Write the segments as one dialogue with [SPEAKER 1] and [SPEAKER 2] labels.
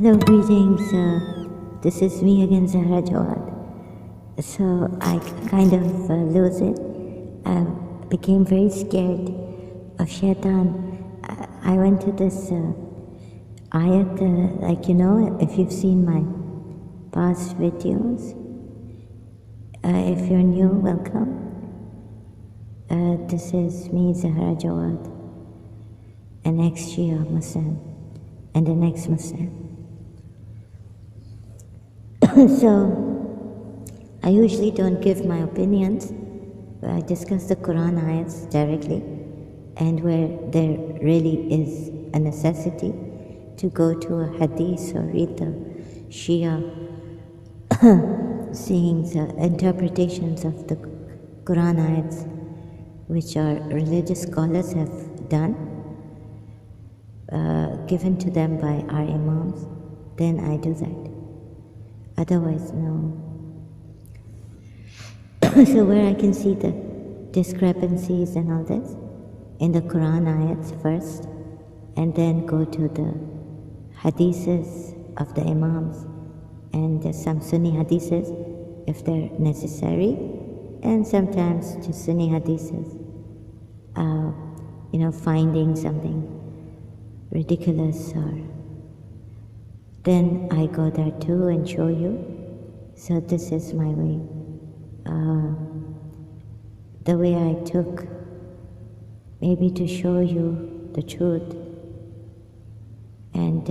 [SPEAKER 1] Hello, greetings. This is me again, Zahra Jawad. So I kind of lose it. I became very scared of Shaitan. I went to this ayat, if you've seen my past videos. If you're new, welcome. This is me, Zahra Jawad, an ex-Shia Muslim and an ex-Muslim. So, I usually don't give my opinions, but I discuss the Quran ayats directly, and where there really is a necessity to go to a hadith or read the Shia sayings, interpretations of the Quran ayats, which our religious scholars have done, given to them by our imams, then I do that. Otherwise, no. So where I can see the discrepancies and all this, in the Quran ayats first, and then go to the hadiths of the imams, and some Sunni hadiths if they're necessary, and sometimes to Sunni hadiths, finding something ridiculous, or then I go there too and show you. So this is my way. The way I took, maybe to show you the truth, and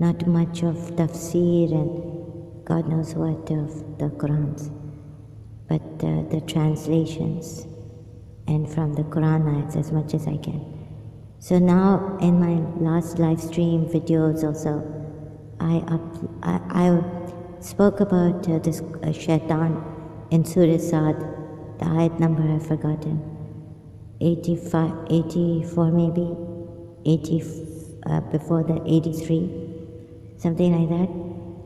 [SPEAKER 1] not much of tafsir and God knows what of the Qurans, but the translations, and from the Quran ayats as much as I can. So now in my last live stream videos also, I spoke about this Shaitan in Surah Sad, the ayat number I've forgotten, 85, 84 maybe, 80, before that 83, something like that.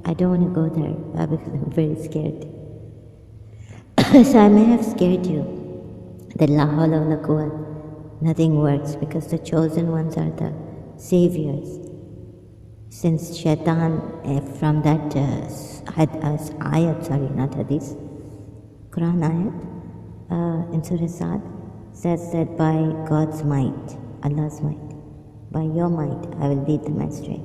[SPEAKER 1] I don't want to go there because I'm very scared. So I may have scared you that la hawla wa la quwwata, nothing works, because the chosen ones are the saviors. Since Shaitan, from that ayat, sorry, not hadith, Quran ayat, in Surah Sad, says that by God's might, Allah's might, by your might, I will lead them astray.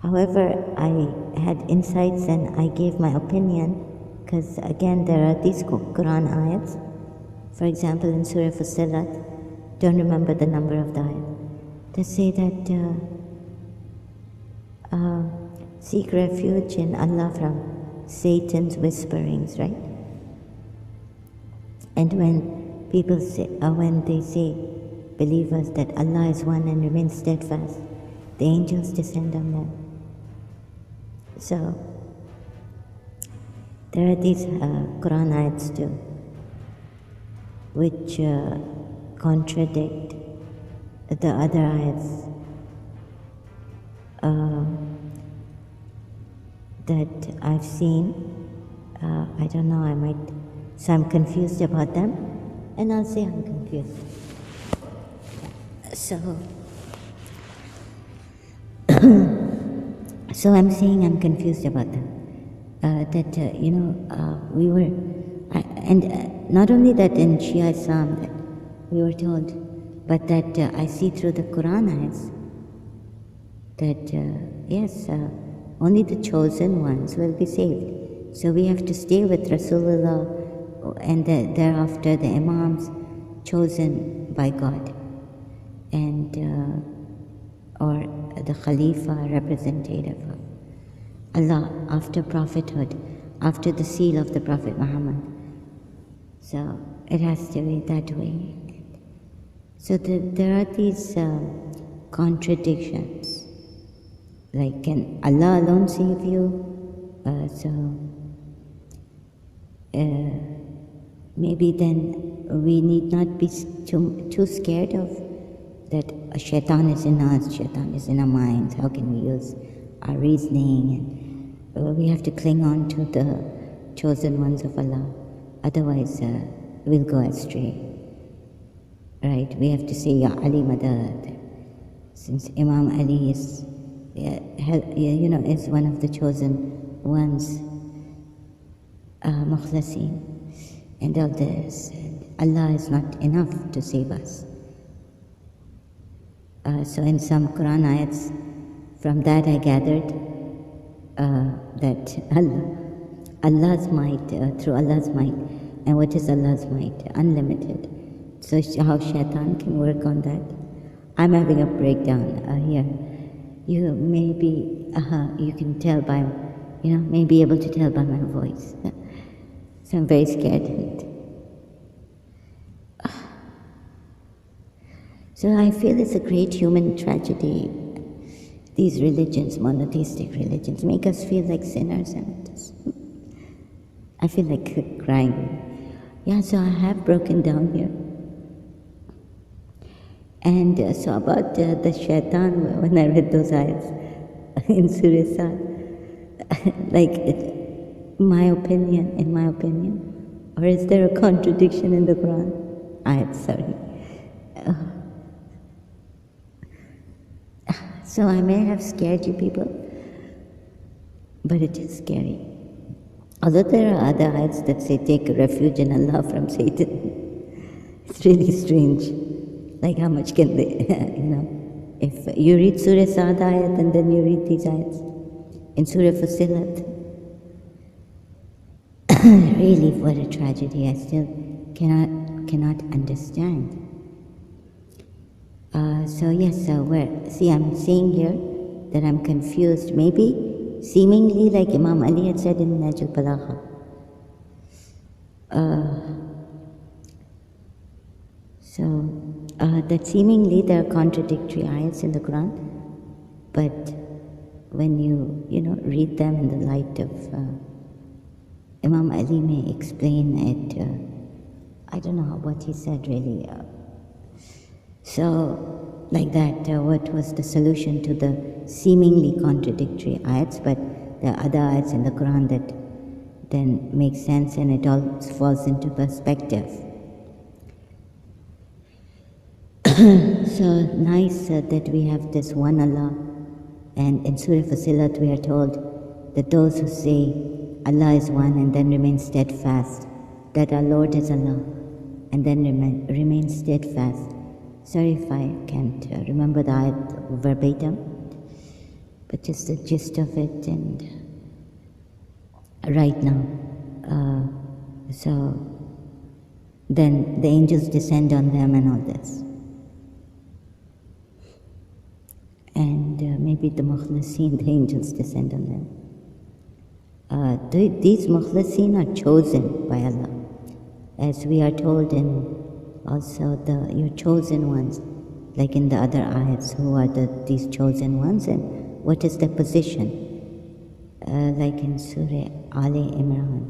[SPEAKER 1] However, I had insights and I gave my opinion, because again, there are these Quran ayats. For example, in Surah Fussilat, don't remember the number of the ayat, they say that seek refuge in Allah from Satan's whisperings, right? And when people say, when they say, believers, that Allah is one and remain steadfast, the angels descend on them. So there are these Quran ayats too, which contradict the other ayats that I've seen. I don't know, so I'm confused about them, and I'll say I'm confused. So I'm saying I'm confused about them. We were, and not only that in Shia Islam that we were told, but that I see through the Quran ayats that yes, only the chosen ones will be saved. So we have to stay with Rasulullah, and thereafter the Imams chosen by God, and or the Khalifa, representative of Allah after prophethood, after the seal of the Prophet Muhammad. So it has to be that way. So there are these contradictions. Like, can Allah alone save you? Maybe then we need not be too scared of that Shaitan is in us, Shaitan is in our minds. How can we use our reasoning? And we have to cling on to the chosen ones of Allah. Otherwise, we'll go astray. Right? We have to say, Ya Ali Madad. Since Imam Ali is is one of the chosen ones, Mukhlasin, and all this. Allah is not enough to save us. So in some Quran ayats, from that I gathered that Allah's might, through Allah's might, and what is Allah's might? Unlimited. So how Shaitan can work on that? I'm having a breakdown here. You may be, you can tell by, may be able to tell by my voice. So I'm very scared. So I feel it's a great human tragedy. These religions, monotheistic religions, make us feel like sinners, and I feel like crying. Yeah, so I have broken down here. And so about the Shaitan, when I read those ayats in Surah Sad, in my opinion, or is there a contradiction in the Quran? Ayats, sorry. So I may have scared you people, but it is scary. Although there are other ayats that say take refuge in Allah from Satan. It's really strange. Like how much can they, If you read Surah Sad ayat and then you read these ayats in Surah Fussilat, really what a tragedy. I still cannot understand. I'm seeing here that I'm confused. Maybe seemingly like Imam Ali had said in Najul Balagha. That seemingly there are contradictory ayats in the Quran, but when you read them in the light of Imam Ali may explain it. I don't know what he said really. What was the solution to the seemingly contradictory ayats? But there are other ayats in the Quran that then make sense, and it all falls into perspective. So nice that we have this one Allah, and in Surah Fussilat we are told that those who say Allah is one and then remain steadfast, that our Lord is Allah, and then remain steadfast. Sorry if I can't remember the ayat verbatim, but just the gist of it, and right now. So then the angels descend on them and all this. And maybe the Mukhlasin, the angels descend on them. These Mukhlasin are chosen by Allah, as we are told in also your chosen ones, like in the other ayats, who are these chosen ones and what is their position? Like in Surah Ali Imran,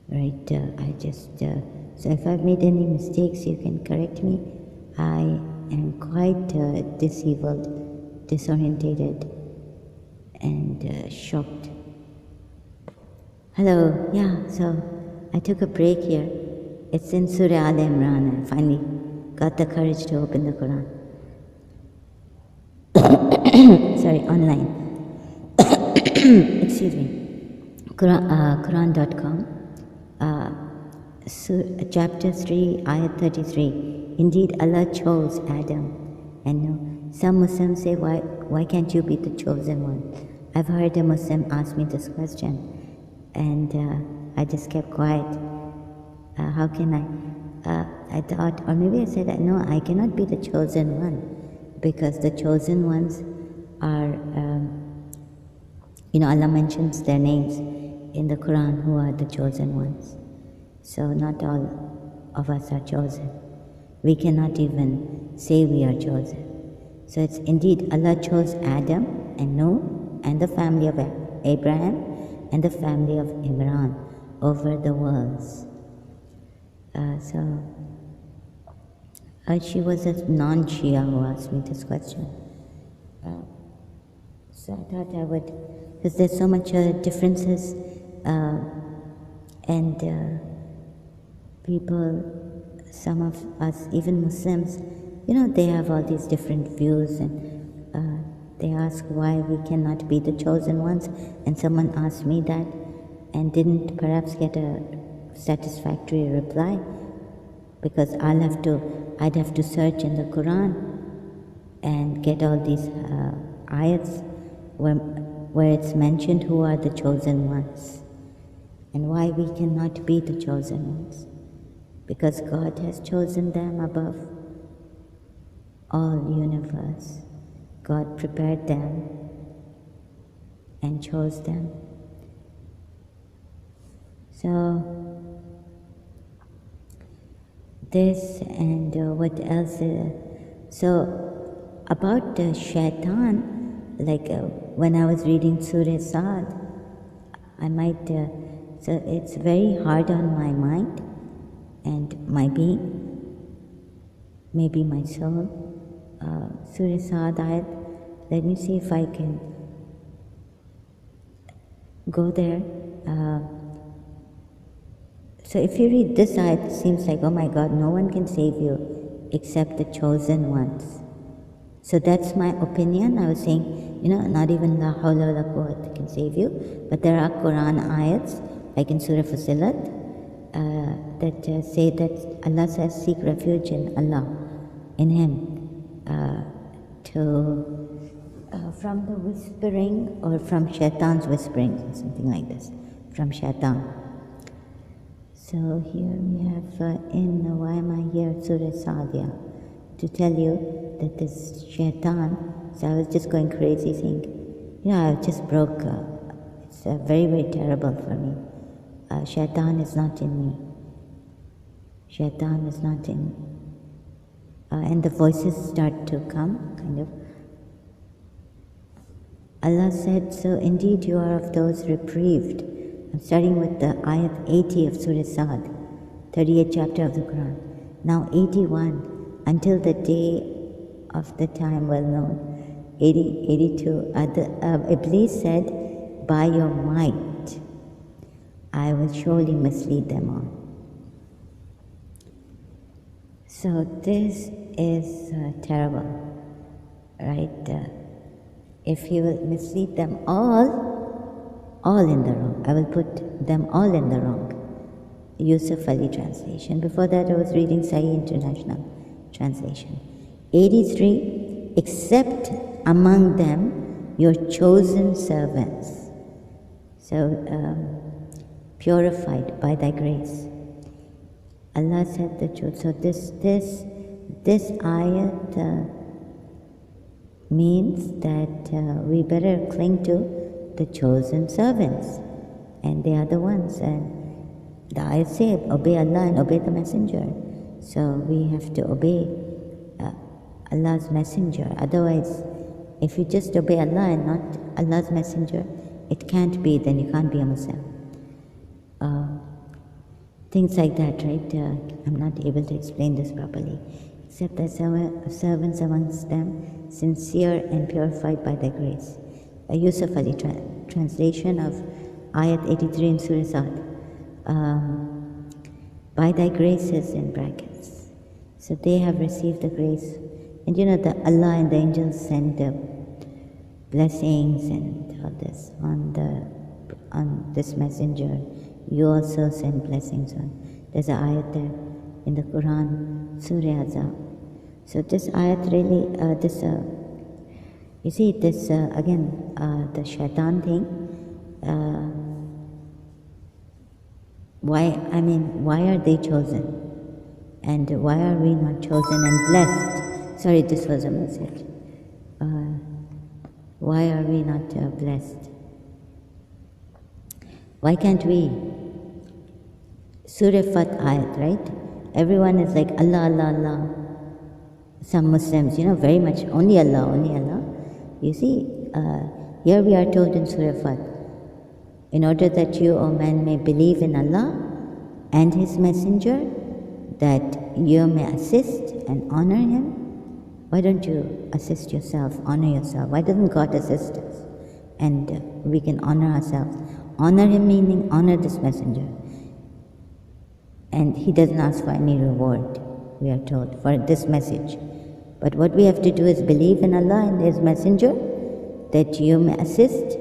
[SPEAKER 1] right? So if I've made any mistakes, you can correct me. I am quite disorientated, and shocked. Hello, yeah, so I took a break here. It's in Surah Al Imran. I finally got the courage to open the Quran. Sorry, online. Excuse me. Quran.com. Chapter 3, Ayat 33. Indeed, Allah chose Adam. And some Muslims say, why can't you be the chosen one? I've heard a Muslim ask me this question, and I just kept quiet. How can I thought, or maybe I said, no, I cannot be the chosen one, because the chosen ones are, Allah mentions their names in the Quran, who are the chosen ones. So not all of us are chosen. We cannot even say we are chosen. So it's indeed Allah chose Adam and Noah and the family of Abraham and the family of Imran over the worlds. She was a non-Shia who asked me this question. So I thought I would, because there's so much differences, and people, some of us, even Muslims, they have all these different views, and they ask why we cannot be the chosen ones, and someone asked me that and didn't perhaps get a satisfactory reply, because I'd have to search in the Quran and get all these ayats where it's mentioned who are the chosen ones and why we cannot be the chosen ones, because God has chosen them above all universe. God prepared them and chose them. So this and what else? So about the Shaitan, like when I was reading Surah Sad, I might, so it's very hard on my mind and my being, maybe my soul. Surah Sad ayat, let me see if I can go there. So if you read this ayat, it seems like, oh my God, no one can save you except the chosen ones. So that's my opinion. I was saying, not even La Hawla wa La Quwwata can save you, but there are Quran ayats, like in Surah Fussilat, that say that Allah says, seek refuge in Allah, in Him, from the whispering or from Shaitan's whispering, or something like this, from Shaitan. So here we have why am I here, Surah Sadia, to tell you that this Shaitan, so I was just going crazy saying, I just broke, it's very, very terrible for me. Shaitan is not in me. Shaitan is not in me. And the voices start to come, kind of. Allah said, so indeed you are of those reprieved. I'm starting with the ayat 80 of Surah Sad, 38th chapter of the Quran. Now 81, until the day of the time well known. 82, Iblis said, by your might, I will surely mislead them all. So this is terrible, right? If he will mislead them all in the wrong. I will put them all in the wrong. Yusuf Ali translation. Before that I was reading Sahih International translation. 83, except among them your chosen servants. So purified by thy grace. Allah said the truth. So this ayat means that we better cling to the chosen servants, and they are the ones. And the ayat say, obey Allah and obey the messenger. So we have to obey Allah's messenger. Otherwise, if you just obey Allah and not Allah's messenger, it can't be, then you can't be a Muslim. Things like that, right? I'm not able to explain this properly. Except that servants amongst them, sincere and purified by their grace. A Yusuf Ali translation of Ayat 83 in Surah Sad. By thy graces in brackets. So they have received the grace. And that Allah and the angels send the blessings and all this on this messenger. You also send blessings on. There's an ayat there in the Quran, Surah Azab. So this ayat really, you see this again, the Shaitan thing. Why are they chosen? And why are we not chosen and blessed? Sorry, this was a message. Why are we not blessed? Why can't we? Surah Fat ayat, right? Everyone is like Allah, Allah, Allah. Some Muslims, very much only Allah, only Allah. You see, here we are told in Surah Fat, in order that you, O man, may believe in Allah and His Messenger, that you may assist and honor Him. Why don't you assist yourself, honor yourself? Why doesn't God assist us? And we can honor ourselves. Honor Him meaning honor this Messenger. And He doesn't ask for any reward, we are told, for this message. But what we have to do is believe in Allah and His Messenger that you may assist,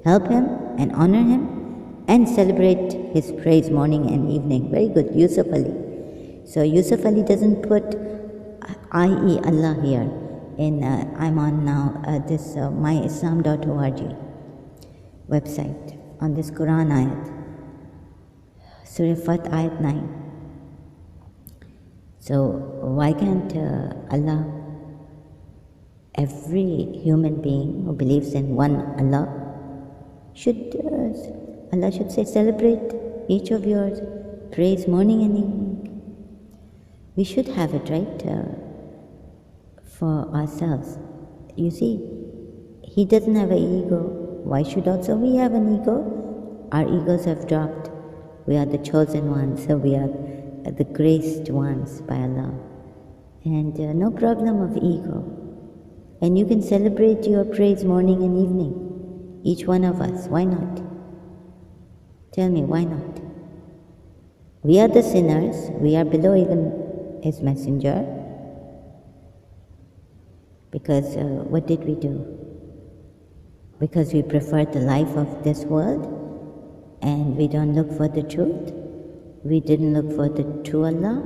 [SPEAKER 1] help him and honor him and celebrate his praise morning and evening. Very good, Yusuf Ali. So Yusuf Ali doesn't put I.e. Allah here. I'm on now this myislam.org website on this Quran ayat, Surah Fat ayat 9. So why can't Allah, every human being who believes in one Allah, Allah should say, celebrate each of yours, praise morning and evening. We should have it, right, for ourselves. You see, he doesn't have an ego. Why should also we have an ego? Our egos have dropped. We are the chosen ones, so we are the graced ones by Allah. And no problem of ego. And you can celebrate your praise morning and evening, each one of us. Why not? Tell me, why not? We are the sinners. We are below even his messenger. Because what did we do? Because we prefer the life of this world and we don't look for the truth. We didn't look for the true Allah.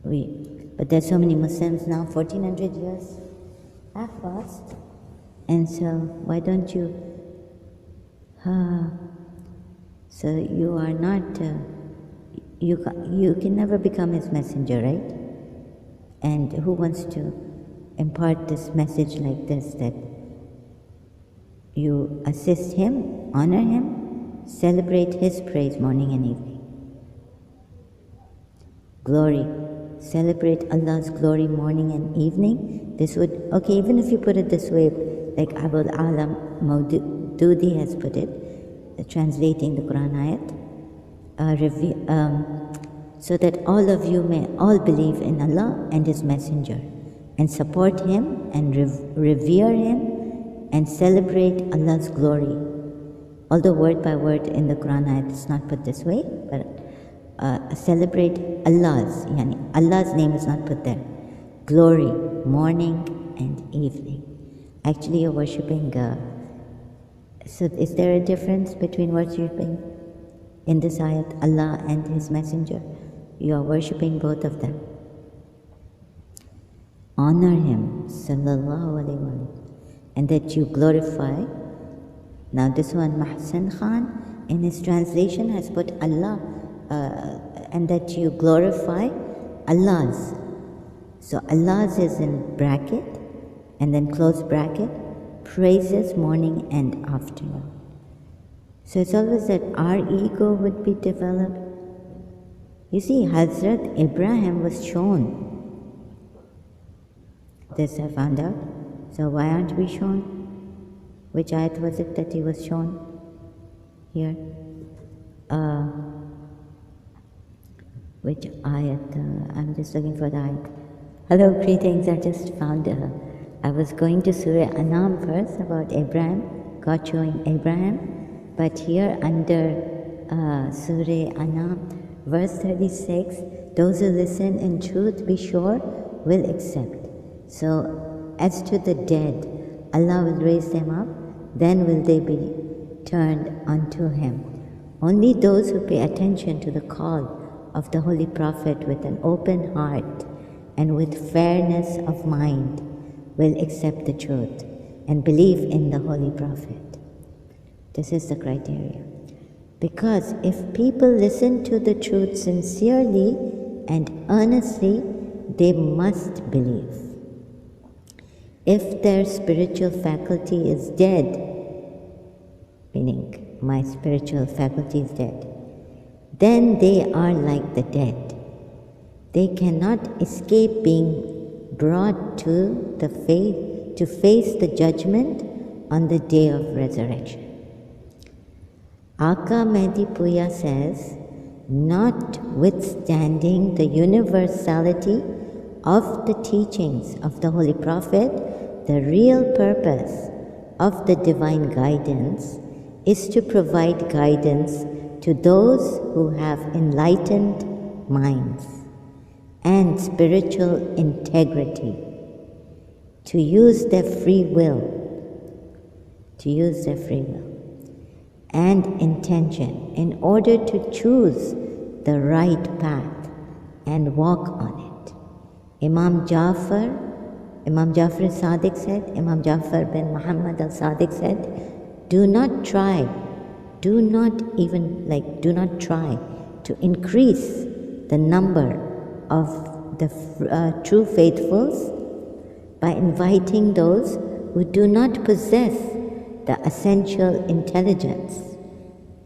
[SPEAKER 1] But there's so many Muslims now, 1400 years have passed. And so why don't you? So you are not, you can never become his messenger, right? And who wants to impart this message like this, that you assist him, honor him, celebrate his praise morning and evening. Glory, celebrate Allah's glory morning and evening. This would, okay, even if you put it this way, like Abul Alam Maududi has put it, translating the Quran ayat, so that all of you may all believe in Allah and His Messenger and support Him and revere Him and celebrate Allah's glory. Although word by word in the Quran ayat is not put this way, but celebrate Allah's, Allah's name is not put there. Glory, morning and evening. Actually you're worshipping, so is there a difference between worshipping in this ayat Allah and His Messenger? You are worshipping both of them. Honor Him, sallallahu alaihi wasallam, and that you glorify. Now this one, Mahsan Khan, in his translation has put Allah, and that you glorify Allah's. So Allah's is in bracket, and then close bracket, praises morning and afternoon. So it's always that our ego would be developed. You see, Hazrat Ibrahim was shown. This I found out. So why aren't we shown? Which ayat was it that he was shown? Here. Which ayat? I'm just looking for the ayat. Hello, greetings. I just found, I was going to Surah Anam first about Abraham, God showing Abraham. But here under Surah Anam, verse 36, those who listen in truth, be sure, will accept. So, as to the dead, Allah will raise them up, then will they be turned unto Him. Only those who pay attention to the call of the Holy Prophet with an open heart and with fairness of mind will accept the truth and believe in the Holy Prophet. This is the criteria. Because if people listen to the truth sincerely and earnestly, they must believe. If their spiritual faculty is dead, meaning my spiritual faculty is dead, then they are like the dead. They cannot escape being brought to the faith, to face the judgment on the day of resurrection. Aka Mehdi Puya says, notwithstanding the universality of the teachings of the Holy Prophet, the real purpose of the divine guidance is to provide guidance to those who have enlightened minds and spiritual integrity, to use their free will, and intention in order to choose the right path and walk on it. Imam Jafar Sadiq said, Imam Jafar bin Muhammad al-Sadiq said, do not try to increase the number of the true faithfuls by inviting those who do not possess the essential intelligence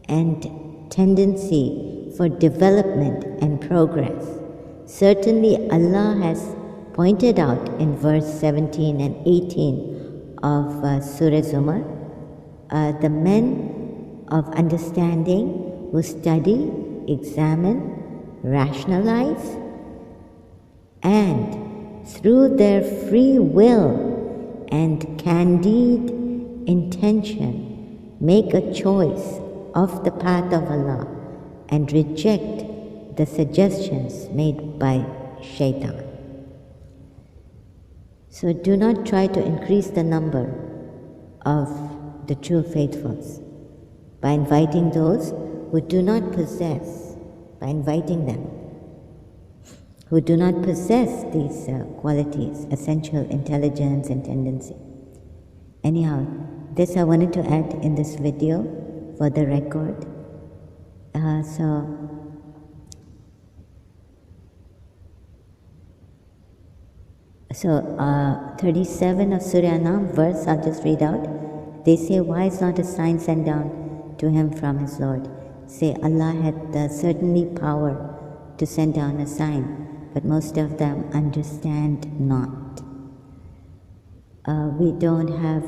[SPEAKER 1] and tendency for development and progress. Certainly Allah has pointed out in verse 17 and 18 of Surah Zumar, the men of understanding who study, examine, rationalize, and through their free will and candid intention make a choice of the path of Allah and reject the suggestions made by Shaitan. So do not try to increase the number of the true faithfuls by inviting those who do not possess, who do not possess these qualities, essential intelligence and tendency. Anyhow, this I wanted to add in this video for the record. So 37 of Surah Anam verse, I'll just read out. They say, why is not a sign sent down to him from his Lord? Say, Allah had certainly power to send down a sign, but most of them understand not. We don't have,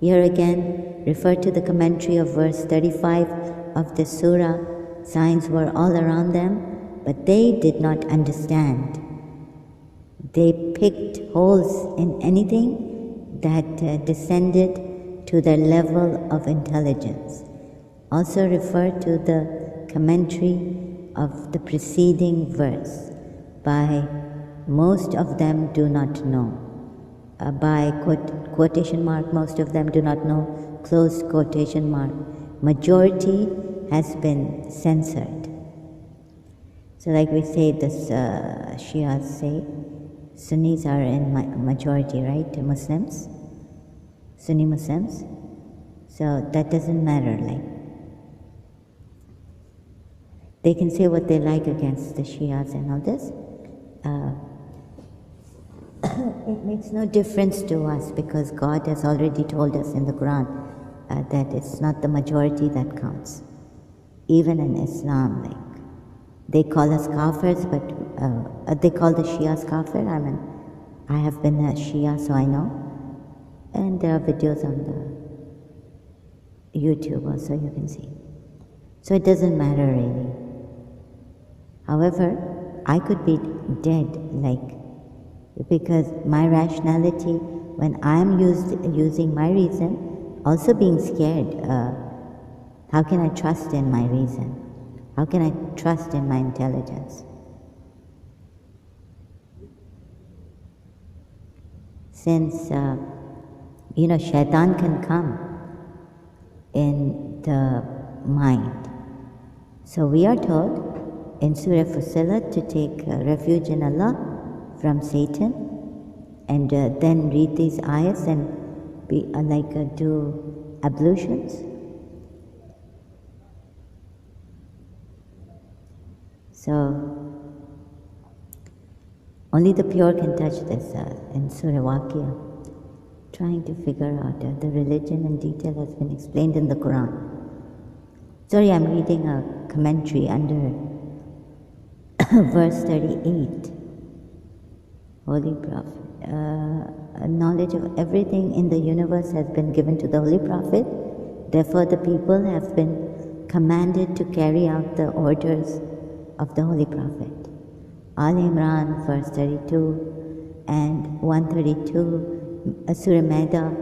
[SPEAKER 1] here again, refer to the commentary of verse 35 of the surah. Signs were all around them, but they did not understand. They picked holes in anything that descended to their level of intelligence. Also refer to the commentary of the preceding verse. By most of them do not know. By quotation mark, most of them do not know, close quotation mark. Majority has been censored. So like we say, this Shias say, Sunnis are in majority, right? Muslims, Sunni Muslims. So that doesn't matter, like. They can say what they like against the Shias and all this. It makes no difference to us because God has already told us in the Quran that it's not the majority that counts. Even in Islam, like, they call us kafirs, but they call the Shias kafir. I mean, I have been a Shia, so I know. And there are videos on the YouTube also, you can see. So it doesn't matter really. However, I could be dead, like, because my rationality, when I'm using my reason, also being scared, how can I trust in my reason? How can I trust in my intelligence? Since, Shaitan can come in the mind. So we are told in Surah Fussilat to take refuge in Allah from Satan, and then read these ayats and be do ablutions. So only the pure can touch this in Surah Waqia. Trying to figure out the religion in detail has been explained in the Quran. Sorry, I'm reading a commentary under verse 38. Holy Prophet. Knowledge of everything in the universe has been given to the Holy Prophet. Therefore, the people have been commanded to carry out the orders of the Holy Prophet. Al Imran, verse 32, and 132, Surah Maida,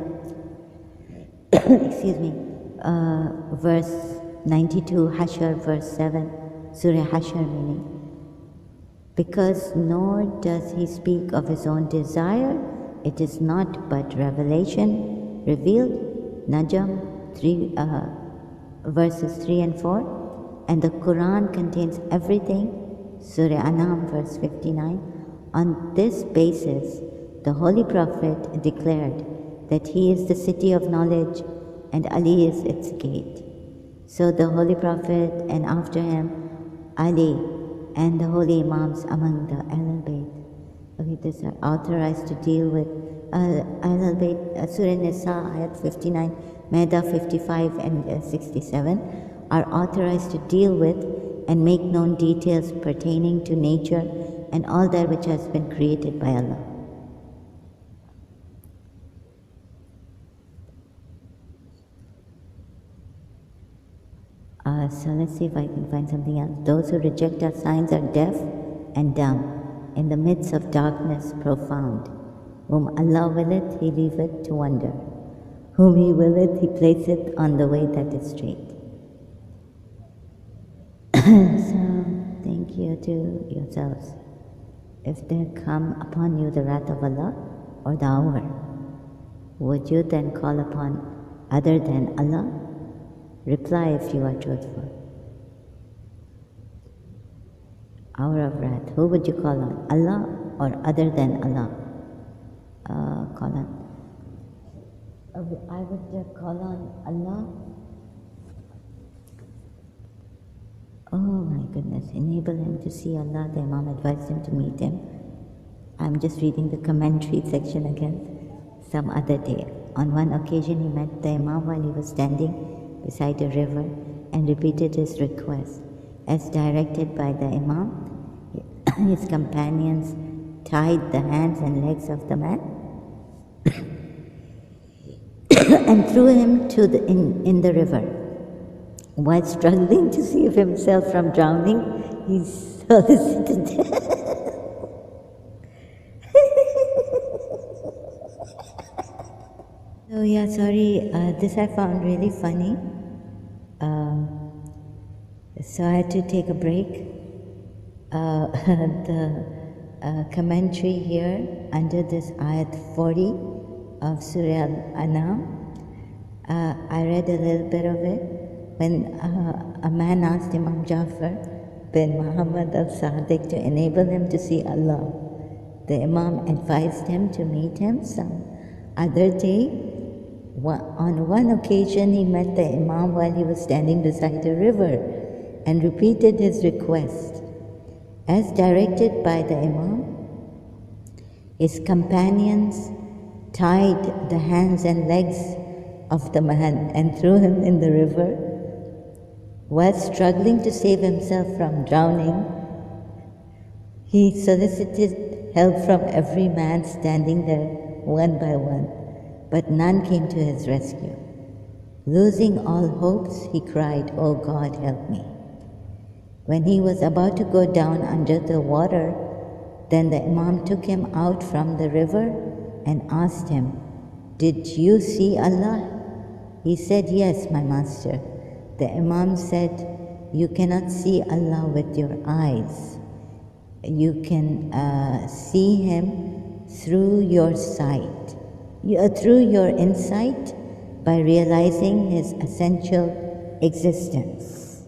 [SPEAKER 1] verse 92, Hashr, verse 7, Surah Hashr meaning. Because nor does he speak of his own desire, It is not but revelation revealed, Najm 3, verses 3 and 4, and the Quran contains everything, Surah Anam verse 59. On this basis, the Holy Prophet declared that he is the city of knowledge and Ali is its gate. So the Holy Prophet and after him, Ali and the holy Imams among the Ahlul Bayt. Okay, these are authorized to deal with Ahlul Bayt, Surah Nisa, Ayat 59, Maida 55 and 67 are authorized to deal with and make known details pertaining to nature and all that which has been created by Allah. So let's see if I can find something else. Those who reject our signs are deaf and dumb, in the midst of darkness profound. Whom Allah willeth, He leaveth to wonder. Whom He willeth, He placeth on the way that is straight. So, thank you to yourselves. If there come upon you the wrath of Allah or the hour, would you then call upon other than Allah? Reply if you are truthful. Hour of wrath, who would you call on? Allah or other than Allah? Call on. I would call on Allah. Oh my goodness, enable him to see Allah. The Imam advised him to meet him. I'm just reading the commentary section again. Some other day, on one occasion he met the Imam while he was standing beside a river and repeated his request. As directed by the Imam, his companions tied the hands and legs of the man and threw him in the river. While struggling to save himself from drowning, he solicited So yeah, sorry, this I found really funny. So I had to take a break. The commentary here under this ayat 40 of Surah Al-An'am, I read a little bit of it when a man asked Imam Jafar bin Muhammad al-Sadiq to enable him to see Allah. The Imam advised him to meet him some other day. On one occasion, he met the Imam while he was standing beside a river and repeated his request. As directed by the Imam, his companions tied the hands and legs of the man and threw him in the river. While struggling to save himself from drowning, he solicited help from every man standing there one by one, but none came to his rescue. Losing all hopes, he cried, "Oh God, help me." When he was about to go down under the water, then the Imam took him out from the river and asked him, "Did you see Allah?" He said, "Yes, my master." The Imam said, "You cannot see Allah with your eyes. You can see Him through your sight, through your insight by realizing His essential existence."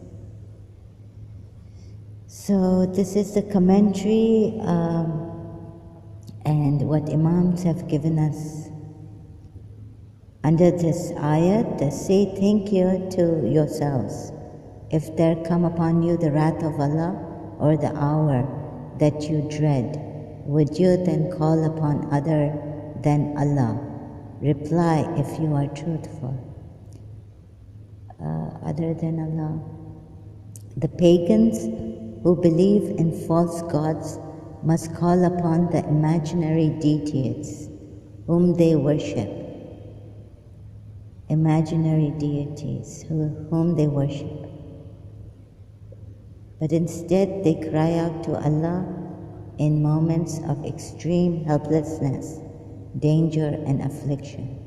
[SPEAKER 1] So this is the commentary and what Imams have given us under this ayat. They say, think you to yourselves, if there come upon you the wrath of Allah or the hour that you dread, would you then call upon other than Allah? Reply if you are truthful. Other than Allah. The pagans who believe in false gods must call upon the imaginary deities whom they worship. Imaginary deities whom they worship. But instead they cry out to Allah in moments of extreme helplessness, danger and affliction.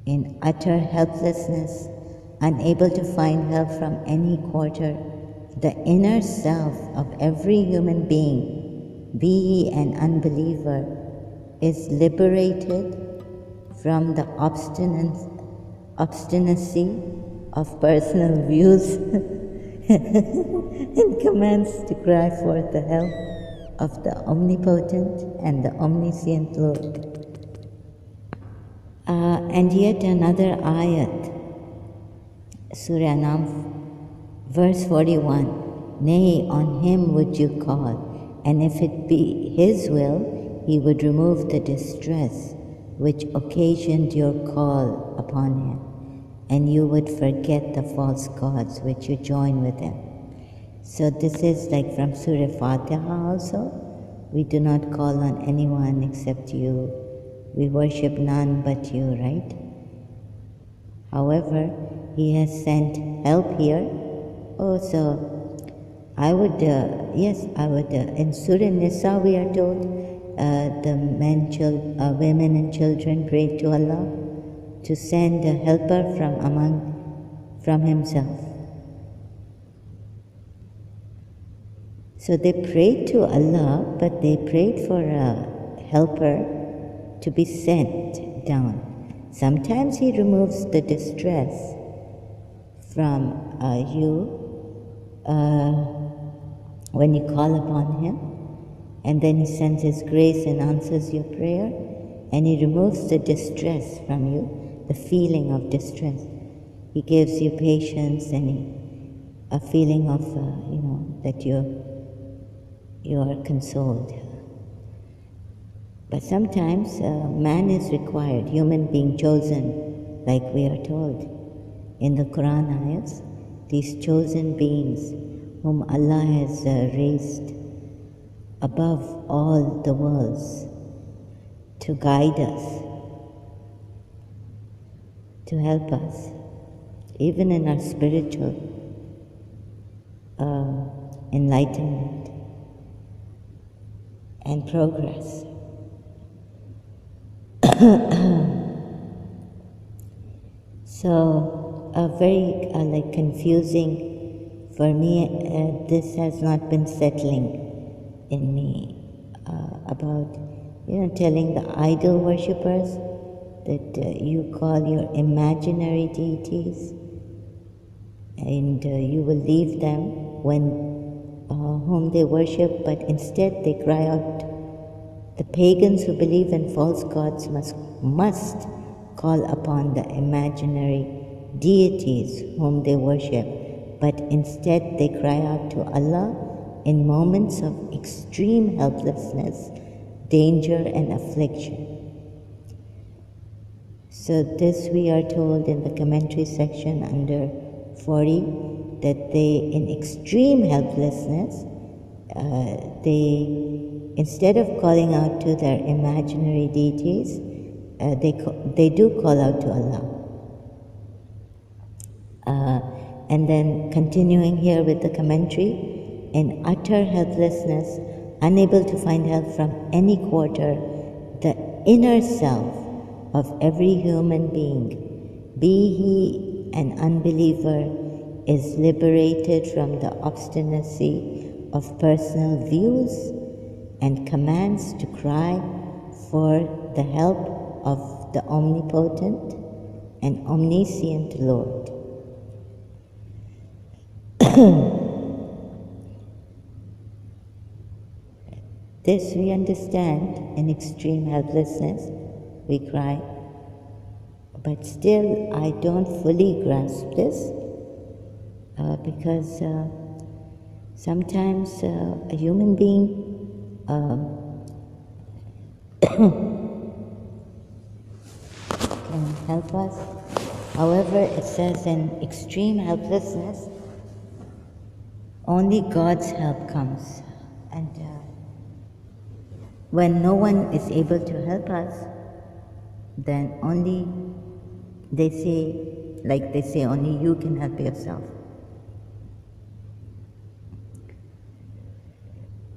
[SPEAKER 1] In utter helplessness, unable to find help from any quarter, the inner self of every human being, be he an unbeliever is liberated from the obstinacy of personal views and commands to cry for the help of the omnipotent and the omniscient Lord. And yet another ayat, Surah Anam, verse 41, "Nay, on him would you call, and if it be his will, he would remove the distress which occasioned your call upon him, and you would forget the false gods which you join with him." So this is like from Surah Fatiha also. We do not call on anyone except you. We worship none but you, right? However, he has sent help here. Oh, so I would, in Surah Nisa we are told, the women and children prayed to Allah to send a helper from himself. So they prayed to Allah, but they prayed for a helper to be sent down. Sometimes he removes the distress from you when you call upon him, and then he sends his grace and answers your prayer, and he removes the distress from you, the feeling of distress. He gives you patience and a feeling of that you are consoled. But sometimes man is required, human being chosen, like we are told in the Quran ayats, these chosen beings whom Allah has raised above all the worlds to guide us, to help us, even in our spiritual enlightenment and progress. So, very confusing for me. This has not been settling in me about telling the idol worshippers that you call your imaginary deities, and you will leave them when whom they worship, but instead they cry out. The pagans who believe in false gods must call upon the imaginary deities whom they worship, but instead they cry out to Allah in moments of extreme helplessness, danger and affliction. So this we are told in the commentary section under 40, that they, in extreme helplessness, instead of calling out to their imaginary deities, they do call out to Allah. And then continuing here with the commentary, in utter helplessness, unable to find help from any quarter, the inner self of every human being, be he an unbeliever, is liberated from the obstinacy of personal views and commands to cry for the help of the omnipotent and omniscient Lord. This we understand. In extreme helplessness we cry, but still I don't fully grasp this because sometimes a human being can help us. However, it says in extreme helplessness, only God's help comes. And when no one is able to help us, then only they say, only you can help yourself.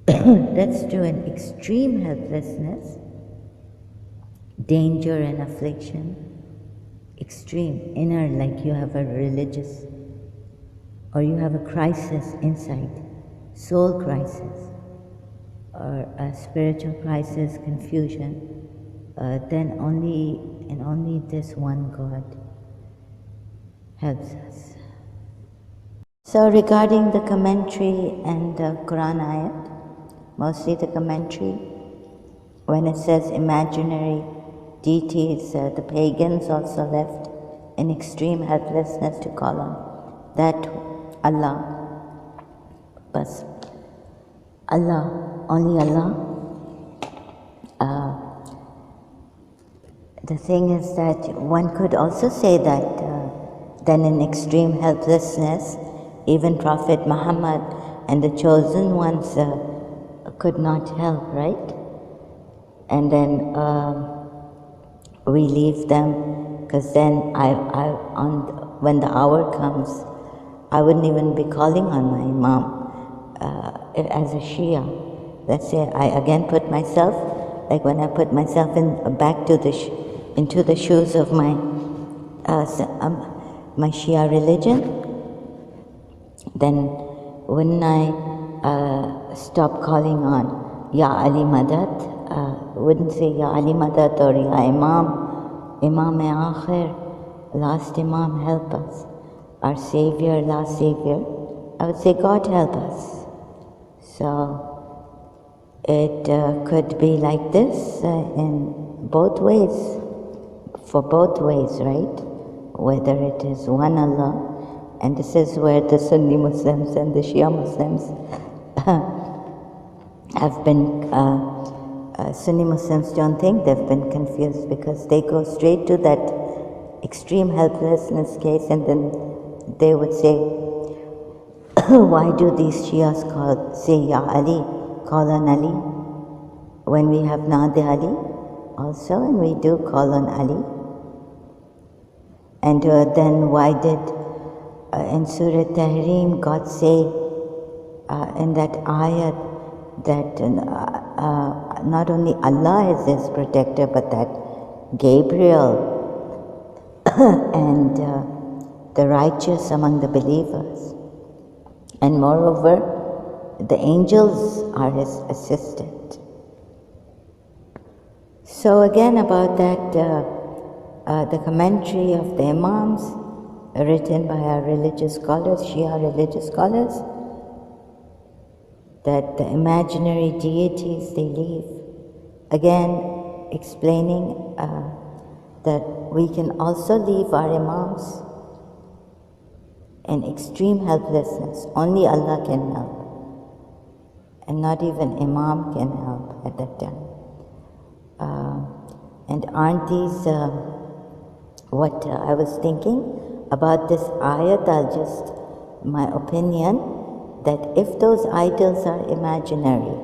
[SPEAKER 1] That's true in extreme helplessness, danger and affliction, extreme, inner, like you have a religious, or you have a crisis inside, soul crisis, or a spiritual crisis, confusion. then only and only this one God helps us. So regarding the commentary and the Quran ayat, mostly the commentary, when it says imaginary deities, the pagans also left in extreme helplessness to call on that Allah. But Allah, only Allah. The thing is that one could also say that then in extreme helplessness, even Prophet Muhammad and the chosen ones could not help, right? And then we leave them, because then when the hour comes, I wouldn't even be calling on my Imam as a Shia. Let's say I again put myself, like when I put myself back to into the shoes of my my Shia religion, then wouldn't I stop calling on Ya Ali Madad? Wouldn't say Ya Ali Madad or Ya Imam-e-Akhir, last Imam, help us. Our Savior, last Savior. I would say God help us. So it could be like this in both ways, for both ways, right? Whether it is one Allah, and this is where the Sunni Muslims and the Shia Muslims have been, Sunni Muslims don't think they've been confused, because they go straight to that extreme helplessness case, and then they would say, why do these Shias say Ya Ali, call on Ali, when we have Naad Ali also, and we do call on Ali? And then why did in Surah Tahrim God say in that ayat that not only Allah is his protector, but that Gabriel and the righteous among the believers, and moreover the angels are his assistant. So again about that, the commentary of the Imams written by our religious scholars, Shia religious scholars, that the imaginary deities they leave, again explaining that we can also leave our Imams in extreme helplessness. Only Allah can help, and not even Imam can help at that time. And aren't these what I was thinking about this ayat? My opinion, that if those idols are imaginary,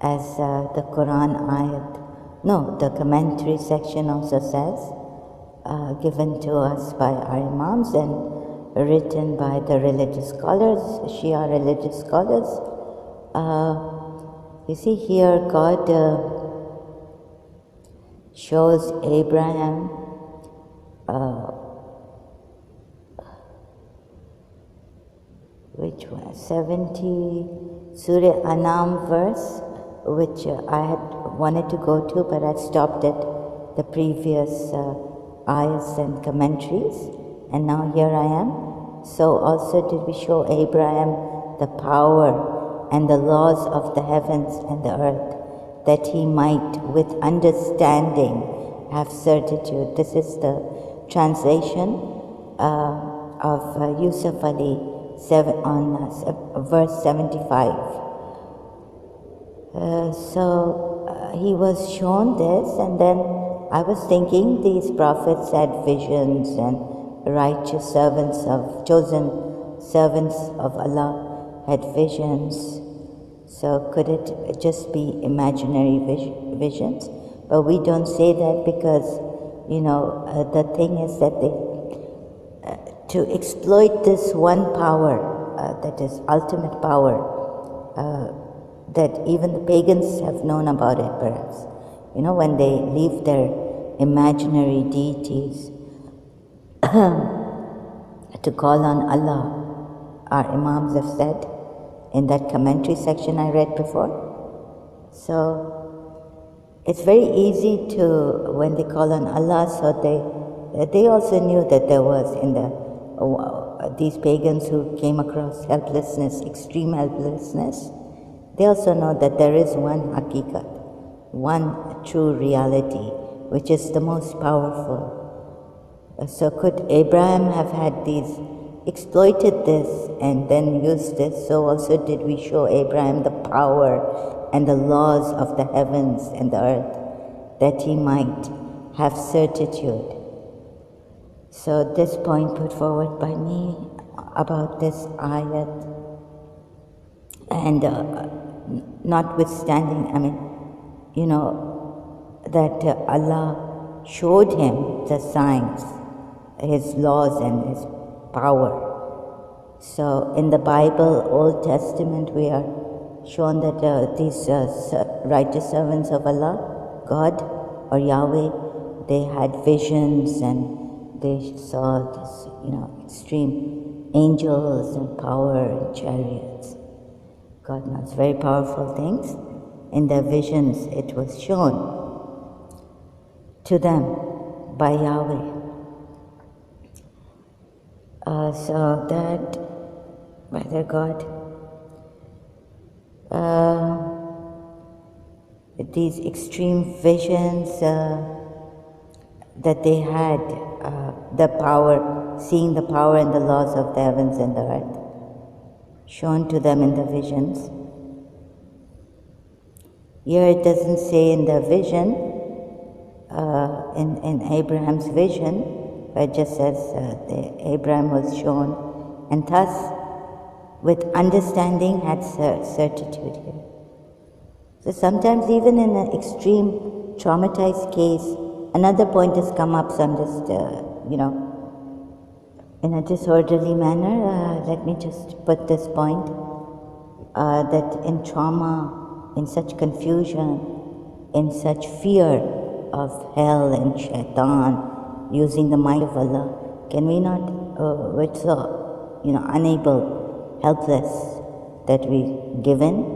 [SPEAKER 1] as the Quran ayat, no, the commentary section also says, given to us by our Imams and written by the religious scholars, Shia religious scholars, you see here God shows Abraham which one? 70 Surah Anam verse, which I had wanted to go to, but I stopped at the previous ayahs and commentaries, and now here I am. So also did we show Abraham the power and the laws of the heavens and the earth, that he might with understanding have certitude. This is the translation of Yusuf Ali on verse 75. So he was shown this, and then I was thinking these prophets had visions, and righteous servants chosen servants of Allah had visions. So could it just be imaginary visions? But we don't say that, because, the thing is that to exploit this one power, that is ultimate power, that even the pagans have known about it perhaps. When they leave their imaginary deities to call on Allah, our Imams have said in that commentary section I read before. So it's very easy to, when they call on Allah, so they also knew that there was in these pagans who came across helplessness, extreme helplessness, they also know that there is one hakikat, one true reality, which is the most powerful. So could Abraham have had exploited this and then used this? So also did we show Abraham the power and the laws of the heavens and the earth, that he might have certitude. So this point put forward by me about this ayat, and notwithstanding, that Allah showed him the signs, His laws and His power. So in the Bible, Old Testament, we are shown that these righteous servants of Allah, God or Yahweh, they had visions and they saw this, extreme angels and power and chariots. God knows, very powerful things. In their visions, it was shown to them by Yahweh. So that, Brother God, these extreme visions that they had, the power, seeing the power and the laws of the heavens and the earth, shown to them in the visions. Here it doesn't say in the vision, in Abraham's vision, but it just says Abraham was shown, and thus with understanding had certitude here. So sometimes even in an extreme traumatized case, another point has come up, so I'm just, in a disorderly manner, let me just put this point, that in trauma, in such confusion, in such fear of hell and Shaitan, using the might of Allah, can we not, we're so, unable, helpless, that we give in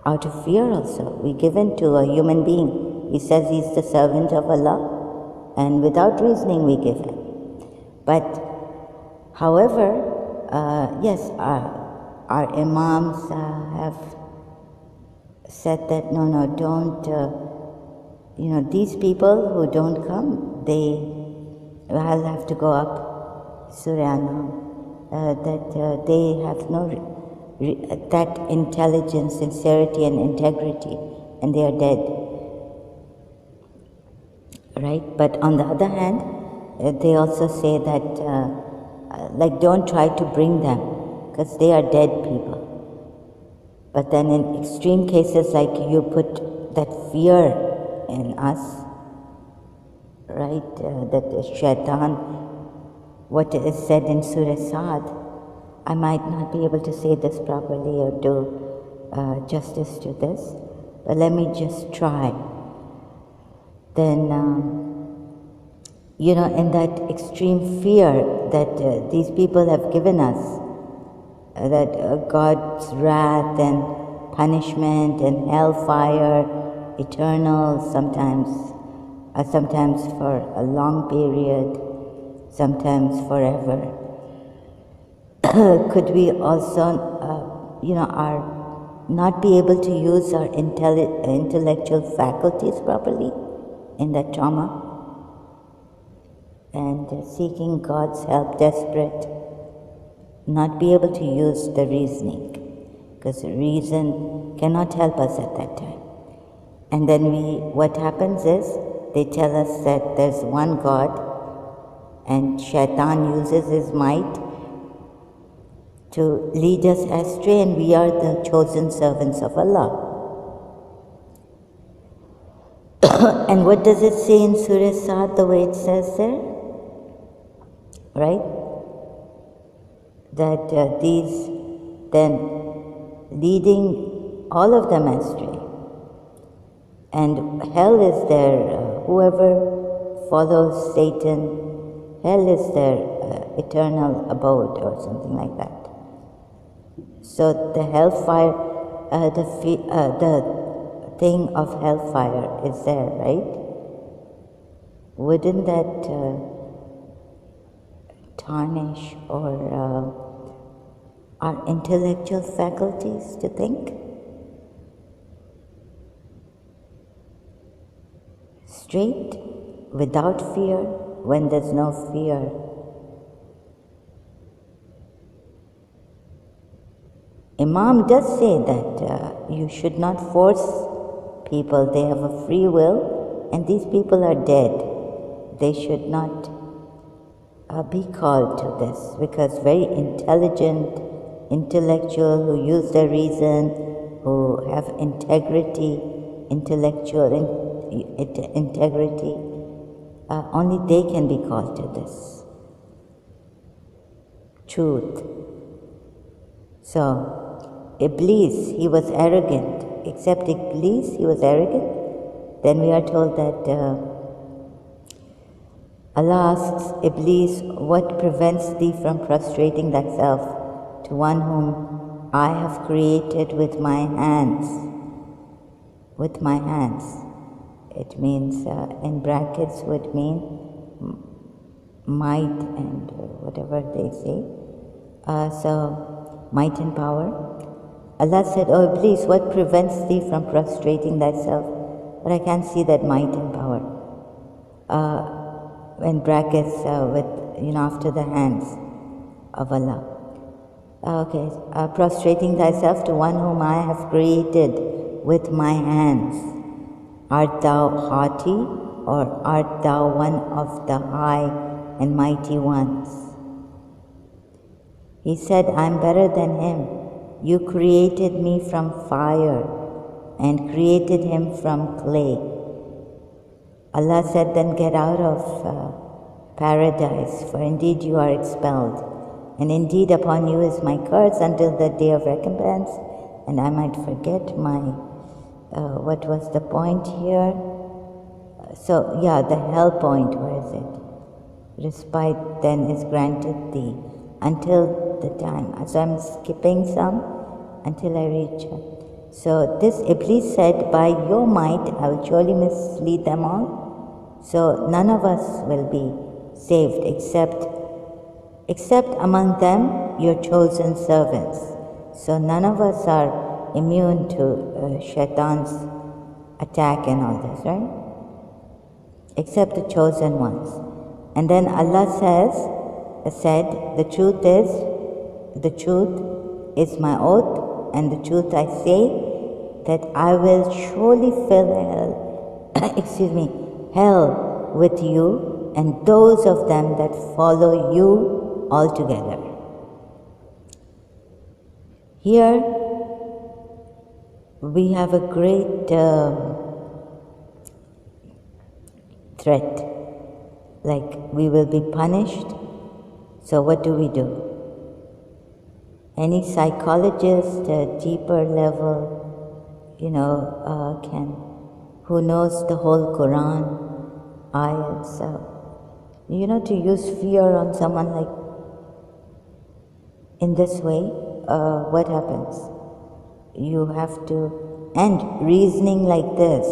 [SPEAKER 1] out of fear also. We give in to a human being. He says he's the servant of Allah, and without reasoning we give in. But, however, yes, our imams have said that no, don't, these people who don't come, I'll have to go up, Surah that they have no that intelligence, sincerity and integrity, and they are dead. Right? But on the other hand, they also say that, don't try to bring them, because they are dead people. But then in extreme cases, like you put that fear in us, right? That Shaitan, what is said in Surah Sad, I might not be able to say this properly or do justice to this, but let me just try. Then, in that extreme fear that these people have given us, that God's wrath and punishment and hellfire, eternal, sometimes for a long period, sometimes forever. Could we also, not be able to use our intellectual faculties properly in that trauma? And seeking God's help, desperate, not be able to use the reasoning, because reason cannot help us at that time. And then what happens is, they tell us that there's one God, and Shaitan uses his might to lead us astray, and we are the chosen servants of Allah. And what does it say in Surah Sad, the way it says there? Right? That these then leading all of them astray. And hell is their, whoever follows Satan, hell is their eternal abode or something like that. So the hellfire, the thing of hellfire is there, right? Wouldn't that tarnish or our intellectual faculties to think? Straight, without fear, when there's no fear. Imam does say that you should not force people. They have a free will, and these people are dead. They should not be called to this, because very intelligent, intellectual, who use their reason, who have integrity, intellectual integrity, only they can be called to this truth. So, Iblis, he was arrogant. Except Iblis, he was arrogant. Then we are told that Allah asks Iblis, what prevents thee from prostrating thyself to one whom I have created with my hands? With my hands. It means, in brackets, would mean might and whatever they say. So, might and power. Allah said, oh Iblis, what prevents thee from prostrating thyself? But I can't see that might and power. In brackets, with, after the hands of Allah. Okay, prostrating thyself to one whom I have created with my hands. Art thou haughty, or art thou one of the high and mighty ones? He said, I am better than him. You created me from fire and created him from clay. Allah said, then get out of paradise, for indeed you are expelled. And indeed upon you is my curse until the day of recompense. And I might forget my, what was the point here? So, yeah, the hell point, where is it? Respite then is granted thee until the time. So I'm skipping some until I reach it. So this Iblis said, by your might I will surely mislead them all. So none of us will be saved except among them your chosen servants. So none of us are immune to Shaitan's attack and all this, right? Except the chosen ones. And then Allah said, the truth is my oath, and the truth I say, that I will surely fill hell, hell with you and those of them that follow you altogether. Here we have a great threat, like we will be punished. So what do? Any psychologist at deeper level, who knows the whole Quran, Ayats, to use fear on someone like in this way, what happens? You have to, and reasoning like this,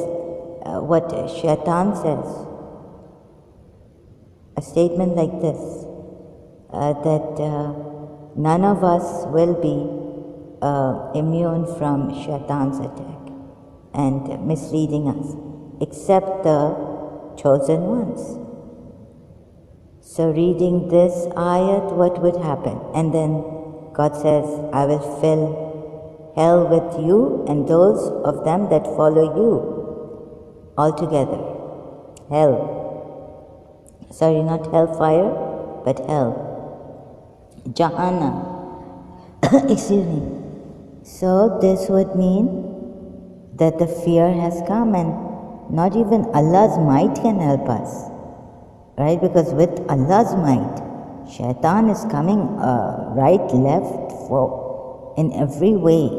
[SPEAKER 1] what Shaitan says, a statement like this, that none of us will be immune from Shaitan's attack and misleading us, except the chosen ones. So reading this ayat, what would happen? And then God says, I will fill hell with you and those of them that follow you altogether. Hell. Sorry, not hellfire, but hell. Jahannam. Excuse me. So this would mean that the fear has come, and not even Allah's might can help us. Right? Because with Allah's might, Shaitan is coming right, left, in every way.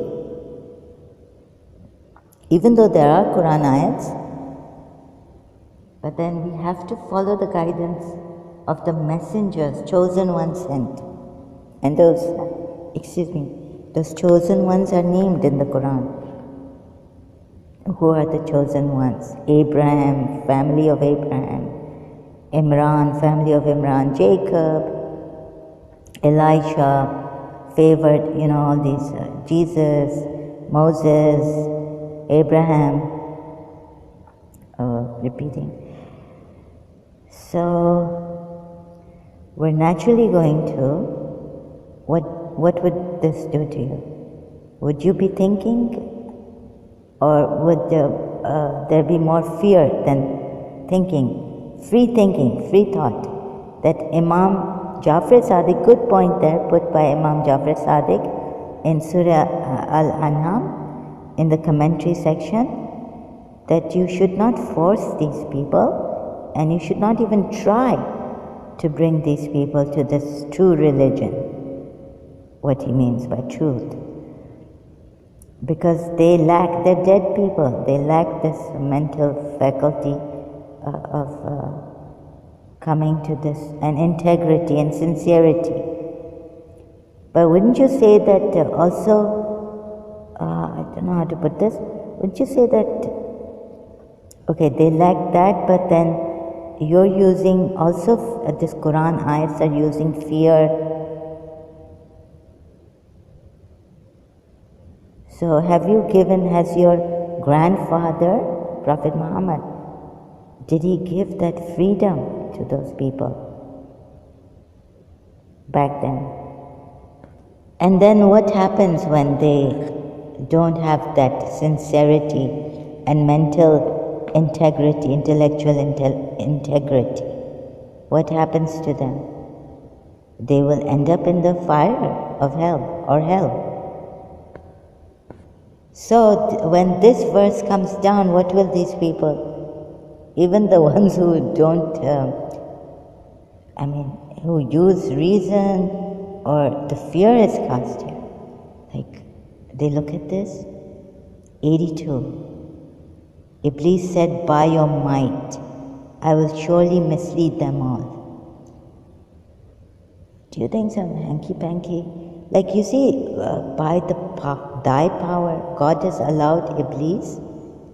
[SPEAKER 1] Even though there are Quran ayats, but then we have to follow the guidance of the messengers, chosen ones sent. And those chosen ones are named in the Quran. Who are the chosen ones? Abraham, family of Abraham. Imran, family of Imran. Jacob, Elisha, favored, all these, Jesus, Moses, Abraham, repeating. So, we're naturally going to, what would this do to you? Would you be thinking, or would there be more fear than thinking? Free thinking, free thought. That Imam Jafar Sadiq, good point there put by Imam Jafar Sadiq in Surah Al-An'am in the commentary section, that you should not force these people and you should not even try to bring these people to this true religion, what he means by truth. Because they're dead people, they lack this mental faculty of coming to this, and integrity and sincerity. But wouldn't you say that also, I don't know how to put this, wouldn't you say that, okay, they lack that, but then you're using also, this Quran ayats are using fear. So has your grandfather, Prophet Muhammad, did he give that freedom to those people back then? And then what happens when they don't have that sincerity and mental integrity, intellectual integrity? What happens to them? They will end up in the fire of hell or hell. So when this verse comes down, what will these people, even the ones who don't, who use reason, or the fear is cast here, like they look at this, 82, Iblis said, by your might, I will surely mislead them all. Do you think some hanky-panky? Like you see, by thy power, God has allowed Iblis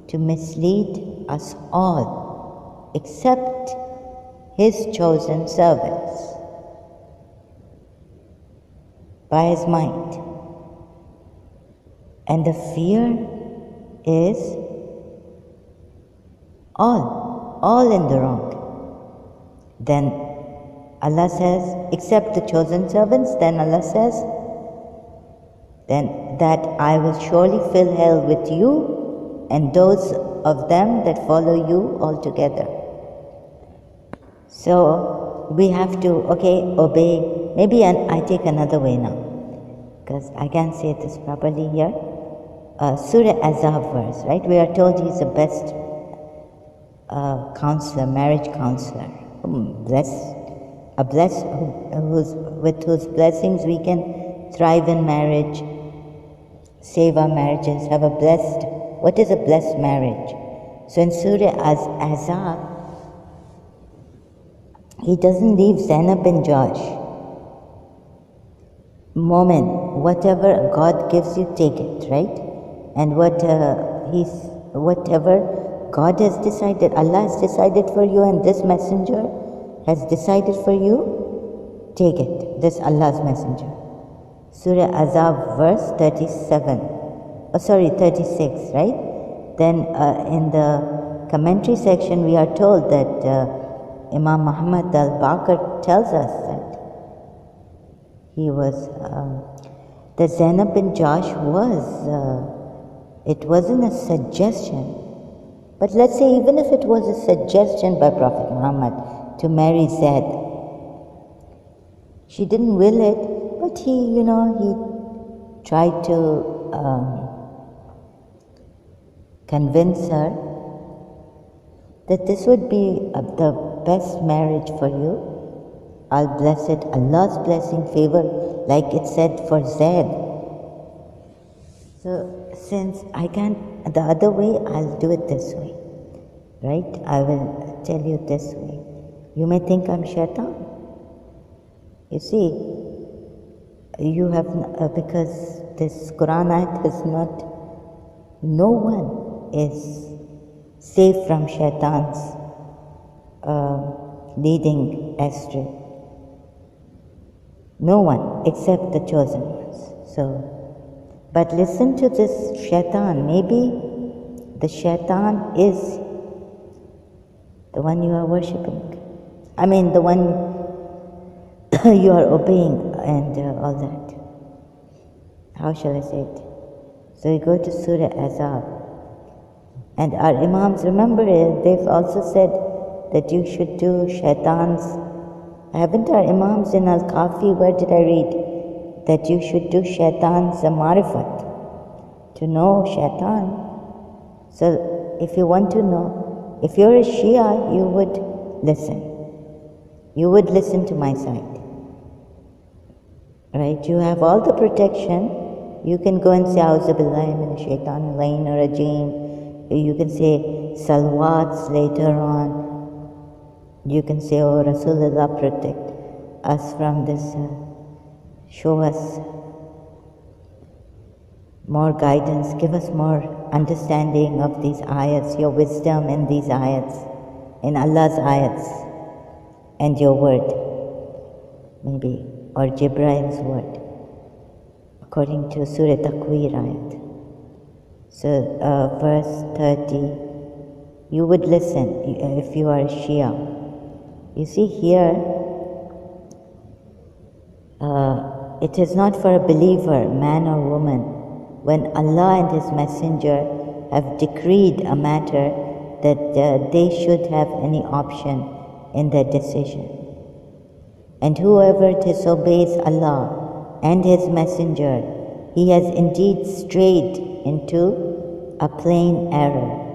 [SPEAKER 1] to mislead us all, except his chosen servants, by his might. And the fear is all in the wrong. Then Allah says, except the chosen servants, then Allah says, then that I will surely fill hell with you and those of them that follow you altogether. So we have to, obey. Maybe I take another way now, because I can't say this properly here. Surah Azab verse, right? We are told he's the best counselor, marriage counselor. With whose blessings we can thrive in marriage, save our marriages, have a blessed, what is a blessed marriage? So in Surah Azab, he doesn't leave Zainab and Josh. Moment, whatever God gives you, take it, right? And whatever God has decided, Allah has decided for you, and this messenger has decided for you, take it. This Allah's messenger. Surah Azab verse 36, right? Then in the commentary section we are told that Imam Muhammad al-Baqir tells us that he was, that Zainab bin Josh it wasn't a suggestion, but let's say even if it was a suggestion by Prophet Muhammad to marry Zaid, she didn't will it, but he tried to convince her that this would be the best marriage for you. I'll bless it, Allah's blessing, favor, like it said for Zaid. So since I can't, the other way, I'll do it this way, right? I will tell you this way. You may think I'm Shaitan. You see, you have, because this Quran ayat is not, no one is safe from Shaitan's leading astray. No one except the chosen ones. But listen to this Shaitan. Maybe the Shaitan is the one you are worshipping. I mean, the one you are obeying and all that. How shall I say it? So we go to Surah Azab. And our Imams, remember, they've also said that you should do Shaitan's. Haven't our Imams in Al-Kafi, where did I read? That you should do Shaitan's marifat. To know Shaitan. So if you want to know, if you're a Shia, you would listen. You would listen to my side. Right? You have all the protection. You can go and say, A'udhu billahi min shaitan rajim. You can say salawats later on. You can say, oh Rasulullah, protect us from this. Show us more guidance. Give us more understanding of these ayats, your wisdom in these ayats, in Allah's ayats, and your word, maybe, or Jibrail's word, according to Surah Takwir ayat. So, verse 30, you would listen if you are a Shia. You see here, it is not for a believer, man or woman, when Allah and His Messenger have decreed a matter that they should have any option in their decision. And whoever disobeys Allah and His Messenger, he has indeed strayed into a plain error.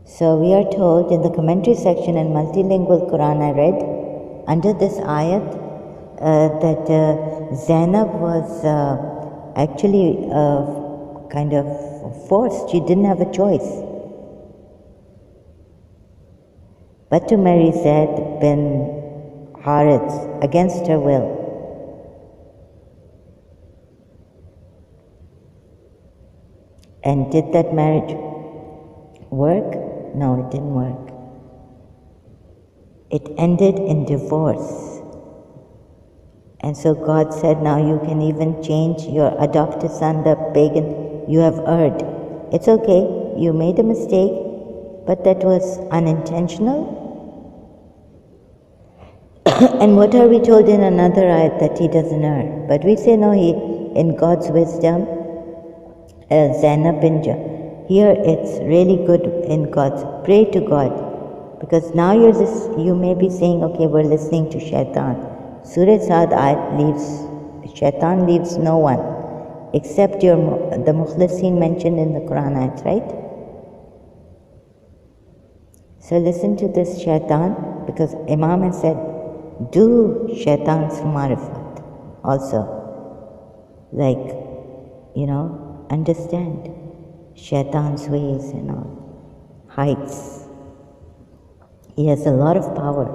[SPEAKER 1] So we are told in the commentary section in Multilingual Quran I read, under this ayat, that Zainab was actually kind of forced. She didn't have a choice but to marry Zaid bin Harith against her will. And did that marriage work? No, it didn't work. It ended in divorce. And so God said, now you can even change your adopted son, the pagan, you have erred. It's okay, you made a mistake, but that was unintentional. And what are we told in another ayat? That he doesn't err. But we say, no, he, in God's wisdom, Zainab bin here it's really good in God's, pray to God. Because now you may be saying, okay, we're listening to Shaitan. Surah Sad ayat leaves, Shaitan leaves no one except the Mukhlisin mentioned in the Quran ayat, right? So listen to this Shaitan, because Imam has said, do Shaitan's marifat also. Like, understand Shaitan's ways and all, heights. He has a lot of power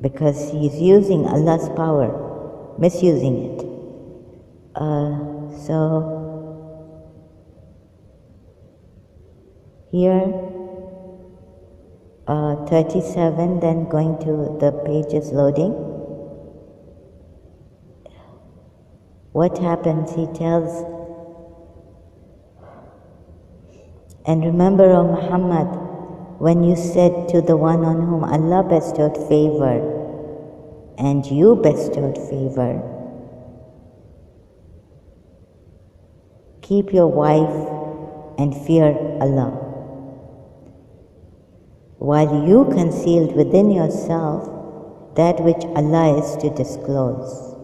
[SPEAKER 1] because he is using Allah's power, misusing it. So here 37, then going to the pages loading. What happens? He tells, and remember, O Muhammad, when you said to the one on whom Allah bestowed favor, and you bestowed favor, keep your wife and fear Allah, while you concealed within yourself that which Allah is to disclose.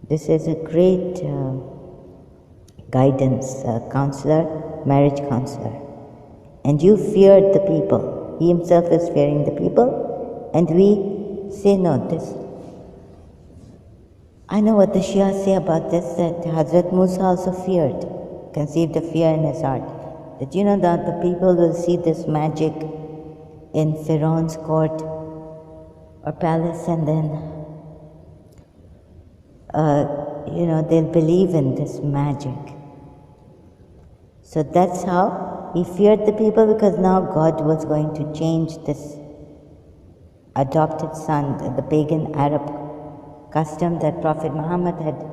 [SPEAKER 1] This is a great guidance, counselor, marriage counselor. And you feared the people. He himself is fearing the people. And we say, no, this. I know what the Shia say about this, that Hazrat Musa also feared, conceived a fear in his heart. That that the people will see this magic in Pharaoh's court or palace, and then they'll believe in this magic. So that's how he feared the people, because now God was going to change this adopted son, the pagan Arab custom that Prophet Muhammad had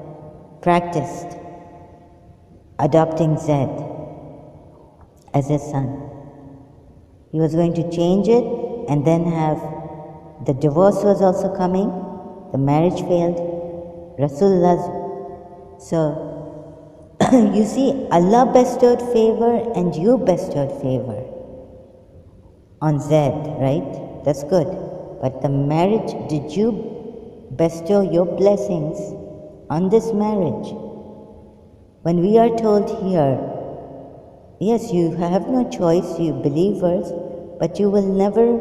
[SPEAKER 1] practiced, adopting Zaid as his son. He was going to change it, and then the divorce was also coming, the marriage failed, Rasulullah. So you see, Allah bestowed favor and you bestowed favor on Zaid, right? That's good. But the marriage, did you bestow your blessings on this marriage? When we are told here, yes, you have no choice, you believers, but you will never,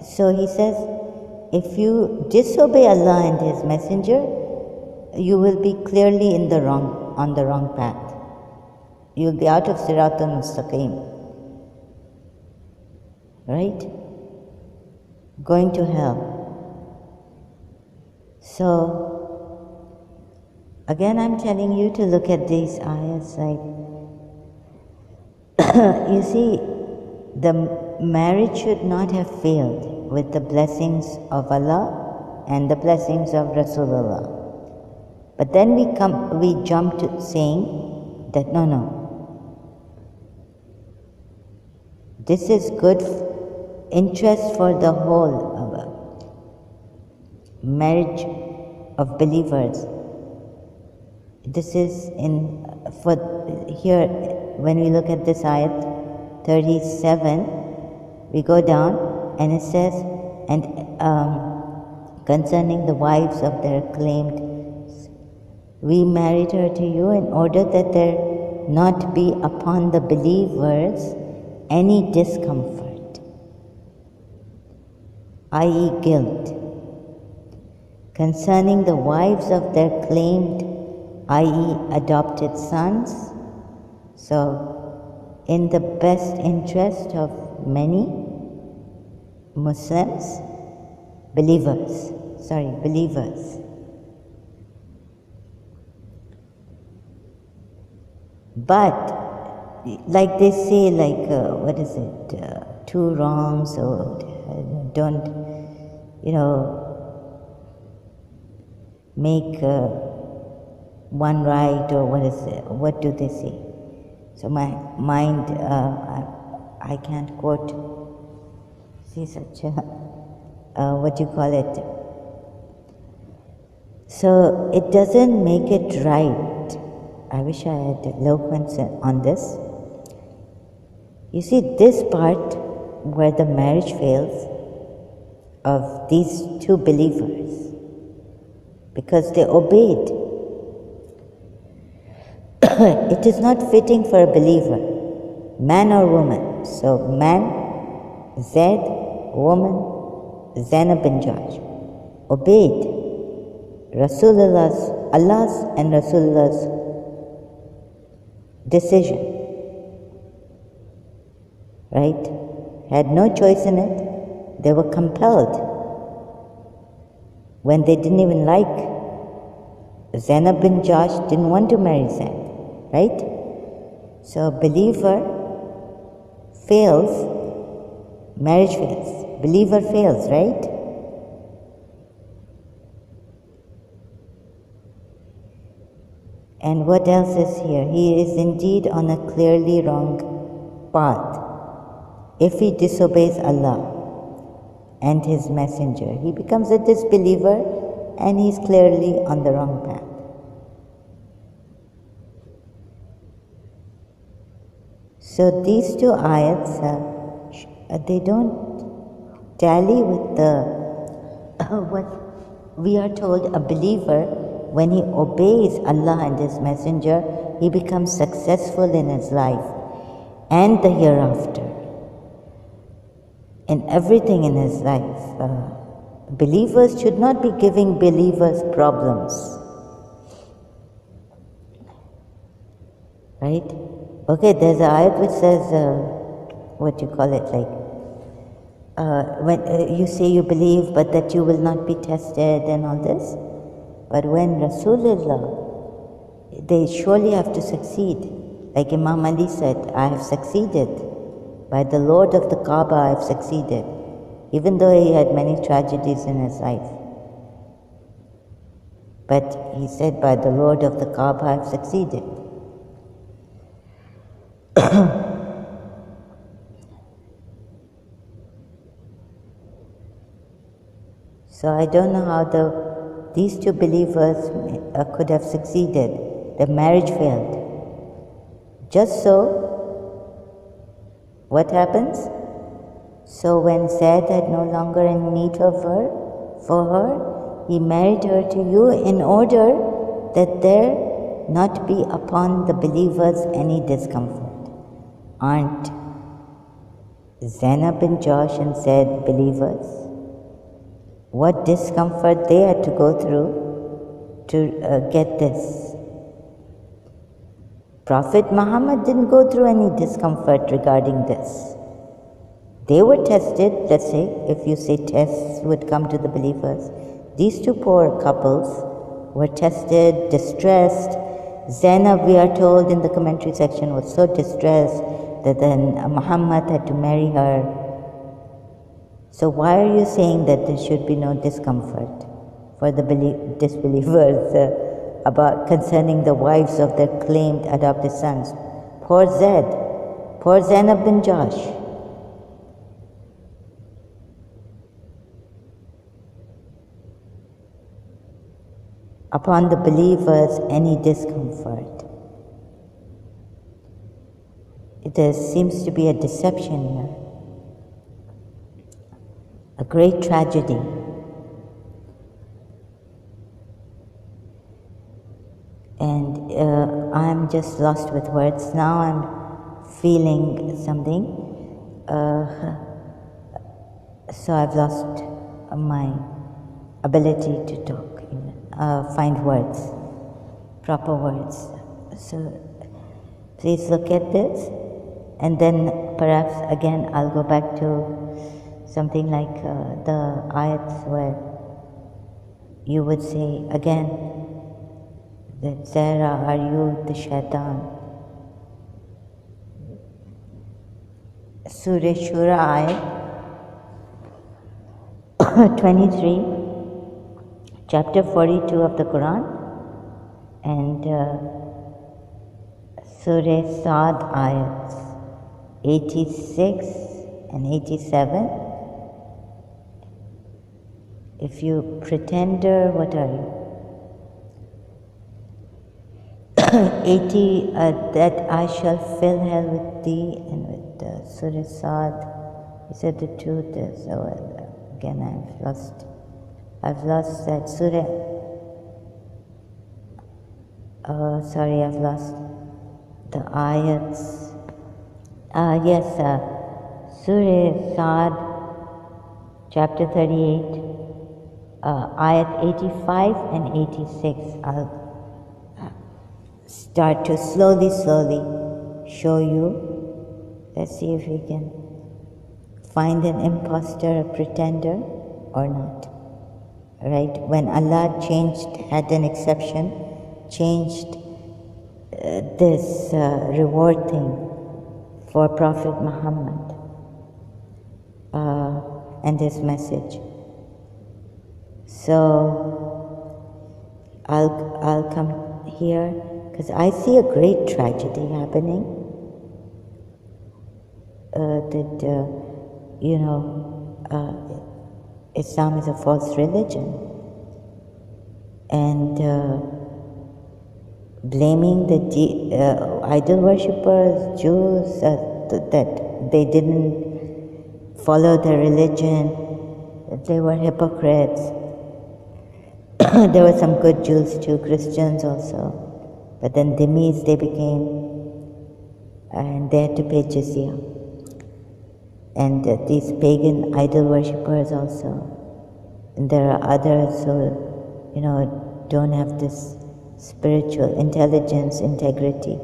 [SPEAKER 1] so he says, if you disobey Allah and His Messenger, you will be clearly on the wrong path. You will be out of Sirat al-Mustaqim. Right? Going to hell. So, again I'm telling you to look at these ayahs you see, the marriage should not have failed with the blessings of Allah and the blessings of Rasulullah. But then we jump to saying that no, this is good interest for the whole marriage of believers. This is here when we look at this ayat 37, we go down and it says, and concerning the wives of their claimed, we married her to you in order that there not be upon the believers any discomfort, i.e. guilt, concerning the wives of their claimed, i.e. adopted sons. So, in the best interest of many Muslims, believers. But, like they say, two wrongs, or don't, make one right, or what do they say? So my mind, I can't quote, see such a, So it doesn't make it right. I wish I had eloquence on this. You see, this part where the marriage fails of these two believers, because they obeyed. It is not fitting for a believer, man or woman. So man, Zaid, woman, Zainab bin Jahsh, obeyed Allah's and Rasulullah's decision. Right? Had no choice in it. They were compelled. When they didn't even like, Zainab bin Jahsh didn't want to marry Zaid. Right? So a believer fails, marriage fails. Believer fails, right? And what else is here? He is indeed on a clearly wrong path. If he disobeys Allah and His Messenger, he becomes a disbeliever and he's clearly on the wrong path. So these two ayats, they don't tally with what we are told. A believer, when he obeys Allah and His Messenger, he becomes successful in his life and the hereafter, in everything in his life. Believers should not be giving believers problems. Right? Okay, there's an ayat which says, when you say you believe but that you will not be tested and all this. But when Rasulullah, they surely have to succeed. Like Imam Ali said, I have succeeded. By the Lord of the Kaaba, I have succeeded. Even though he had many tragedies in his life. But he said, by the Lord of the Kaaba, I have succeeded. So I don't know how these two believers could have succeeded. The marriage failed. Just so, what happens? So when Zaid had no longer any need of her, for her, he married her to you in order that there not be upon the believers any discomfort. Aren't Zainab bin Josh and Zaid believers? What discomfort they had to go through to get this. Prophet Muhammad didn't go through any discomfort regarding this. They were tested, let's say, if you say tests would come to the believers. These two poor couples were tested, distressed. Zainab, we are told in the commentary section, was so distressed that then Muhammad had to marry her. So why are you saying that there should be no discomfort for the disbelievers about concerning the wives of their claimed adopted sons? Poor Zaid, poor Zainab bin Josh. Upon the believers any discomfort. There seems to be a deception here. A great tragedy. And I'm just lost with words. Now I'm feeling something. So I've lost my ability to talk, find words, proper words. So please look at this, and then perhaps again I'll go back to something like the ayats where you would say again that Sarah, are you the Shaitan? Surah Shura ayat 23, chapter 42 of the Quran, and Surah Sad ayats 86 and 87. If you pretender, what are you? 80, that I shall fill hell with thee, and with Surah Sad, he said the truth is, again I've lost that Surah, sorry, I've lost the ayats. Yes, Surah Sad, chapter 38, ayat 85 and 86. I'll start to slowly show you. Let's see if we can find an impostor, a pretender, or not. Right? When Allah had an exception, changed this reward thing for Prophet Muhammad and his message. So I'll come here because I see a great tragedy happening. Islam is a false religion, and blaming the idol worshippers, Jews, that they didn't follow their religion, that they were hypocrites. There were some good Jews too, Christians also, but then Dhimmis they became, and they had to pay jizya. And these pagan idol worshippers also. And there are others who, don't have this spiritual intelligence, integrity,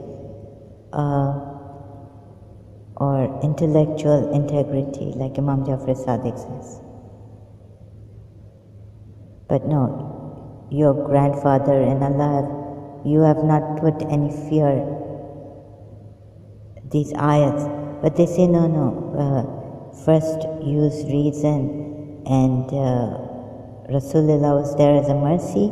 [SPEAKER 1] or intellectual integrity, like Imam Jafar Sadiq says. But no, your grandfather and Allah, you have not put any fear, these ayats. But they say, no, first use reason, and Rasulullah was there as a mercy.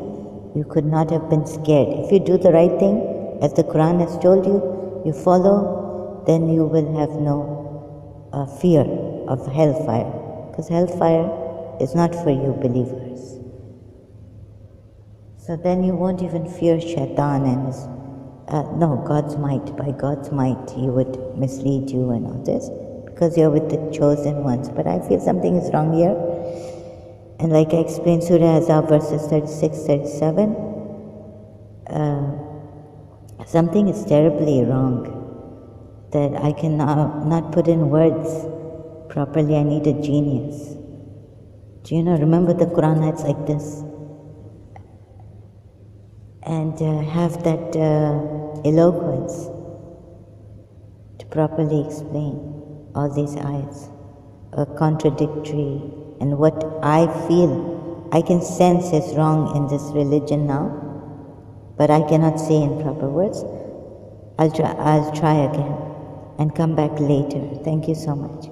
[SPEAKER 1] You could not have been scared. If you do the right thing, as the Quran has told you, you follow, then you will have no fear of hellfire. Because hellfire is not for you believers. So then you won't even fear Shaitan and his, no, God's might. By God's might, he would mislead you and all this, because you're with the chosen ones. But I feel something is wrong here. And like I explained, Surah Ahzab verses 36, 37, something is terribly wrong that I can not put in words properly. I need a genius. Do you know, remember the Quran ayats like this? And have that eloquence to properly explain all these ayats. Contradictory, and what I feel, I can sense is wrong in this religion now, but I cannot say in proper words. I'll try again and come back later. Thank you so much.